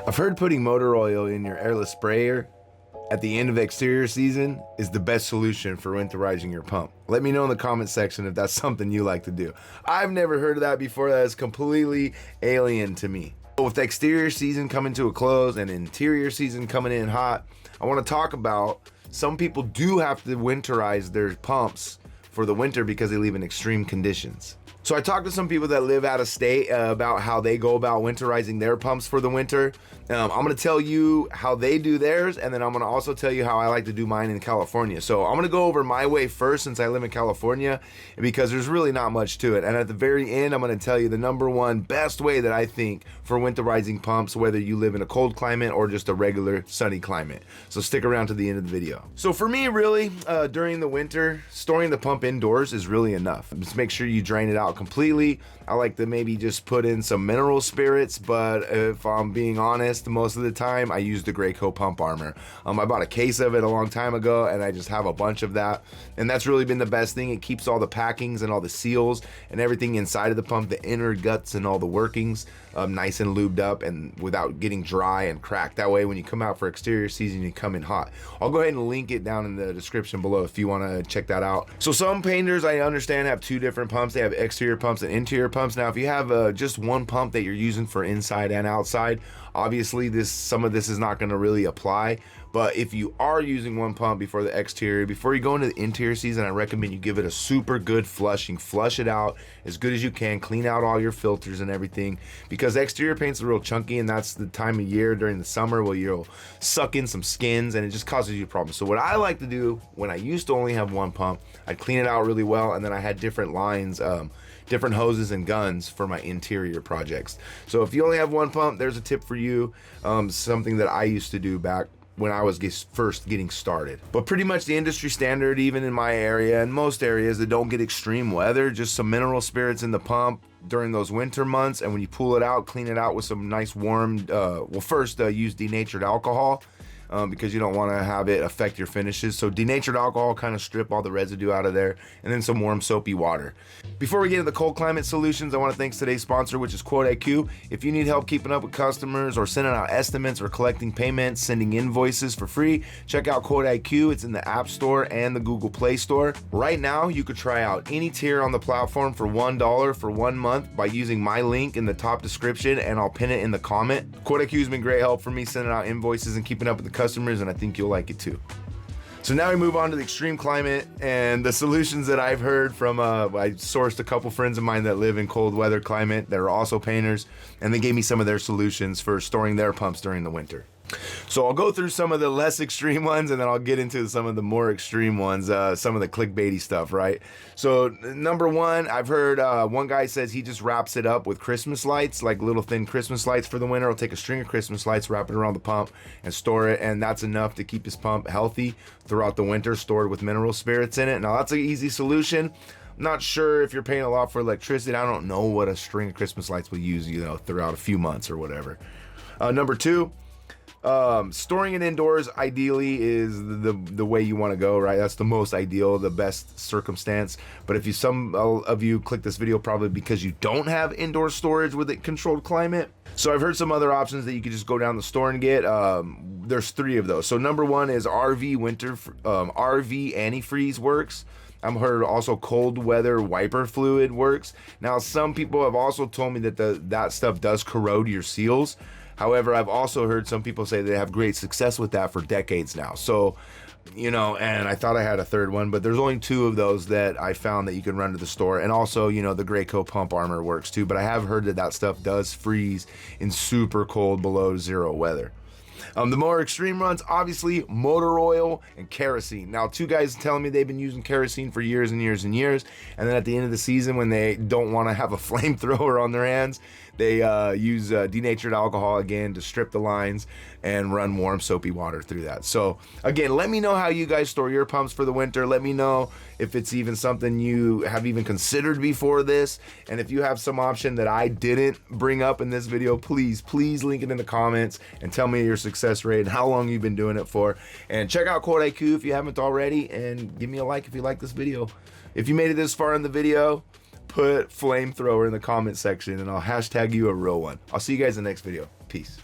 I've heard putting motor oil in your airless sprayer at the end of the exterior season is the best solution for winterizing your pump. Let me know in the comment section if that's something you like to do. I've never heard of that before. That is completely alien to me. With the exterior season coming to a close and interior season coming in hot, I want to talk about some people do have to winterize their pumps for the winter because they live in extreme conditions. So I talked to some people that live out of state about how they go about winterizing their pumps for the winter. I'm gonna tell you how they do theirs, and then I'm gonna also tell you how I like to do mine in California. So I'm gonna go over my way first since I live in California, because there's really not much to it. And at the very end, I'm gonna tell you the number one best way that I think for winterizing pumps, whether you live in a cold climate or just a regular sunny climate. So stick around to the end of the video. So for me, really, during the winter, storing the pump indoors is really enough. Just make sure you drain it out completely. I like to maybe just put in some mineral spirits, but if I'm being honest, most of the time I use the Graco pump armor. I bought a case of it a long time ago and I just have a bunch of that, and that's really been the best thing. It keeps all the packings and all the seals and everything inside of the pump, the inner guts and all the workings, nice and lubed up and without getting dry and cracked. That way when you come out for exterior season, you come in hot. I'll go ahead and link it down in the description below if you want to check that out. So some painters, I understand, have two different pumps. They have exterior pumps and interior pumps. Now if you have just one pump that you're using for inside and outside, obviously some of this is not going to really apply. But if you are using one pump before the exterior, before you go into the interior season, I recommend you give it a super good flushing. Flush it out as good as you can. Clean out all your filters and everything, because exterior paint's real chunky, and that's the time of year during the summer where you'll suck in some skins and it just causes you problems. So what I like to do when I used to only have one pump, I'd clean it out really well, and then I had different lines, different hoses and guns for my interior projects. So if you only have one pump, there's a tip for you, something that I used to do back when I was first getting started. But pretty much the industry standard, even in my area and most areas that don't get extreme weather, just some mineral spirits in the pump during those winter months, and when you pull it out, clean it out with some nice warm, well, first use denatured alcohol, because you don't want to have it affect your finishes. So denatured alcohol kind of strip all the residue out of there, and then some warm soapy water. Before we get into the cold climate solutions, I want to thank today's sponsor, which is QuoteIQ. If you need help keeping up with customers or sending out estimates or collecting payments, sending invoices for free, check out QuoteIQ. It's in the App Store and the Google Play Store. Right now, you could try out any tier on the platform for $1 for 1 month by using my link in the top description, and I'll pin it in the comment. QuoteIQ has been great help for me sending out invoices and keeping up with the customers, and I think you'll like it too. So now we move on to the extreme climate and the solutions that I've heard from, I sourced a couple friends of mine that live in cold weather climate that are also painters, and they gave me some of their solutions for storing their pumps during the winter. So I'll go through some of the less extreme ones, and then I'll get into some of the more extreme ones, some of the clickbaity stuff, right? So number one, I've heard one guy says he just wraps it up with Christmas lights, like little thin Christmas lights for the winter. He'll take a string of Christmas lights, wrap it around the pump, and store it, and that's enough to keep his pump healthy throughout the winter, stored with mineral spirits in it. Now that's an easy solution. Not sure if you're paying a lot for electricity. I don't know what a string of Christmas lights will use, throughout a few months or whatever. Number two, storing it indoors ideally is the way you want to go, right? That's the most ideal, the best circumstance. But if some of you click this video probably because you don't have indoor storage with a controlled climate. So I've heard some other options that you could just go down the store and get. There's three of those. So number one is RV antifreeze works. I've heard also cold weather wiper fluid works. Now some people have also told me that that stuff does corrode your seals. However, I've also heard some people say they have great success with that for decades now. So, and I thought I had a third one, but there's only two of those that I found that you can run to the store. And also, the Graco pump armor works too, but I have heard that stuff does freeze in super cold below zero weather. The more extreme runs, obviously, motor oil and kerosene. Now, two guys telling me they've been using kerosene for years and years and years, and then at the end of the season, when they don't want to have a flamethrower on their hands, they use denatured alcohol again to strip the lines and run warm soapy water through that. So again, let me know how you guys store your pumps for the winter. Let me know if it's even something you have even considered before this, and if you have some option that I didn't bring up in this video, please link it in the comments and tell me your success rate and how long you've been doing it for. And check out QuoteIQ if you haven't already, and give me a like if you like this video. If you made it this far in the video, put flamethrower in the comment section and I'll hashtag you a real one. I'll see you guys in the next video. Peace.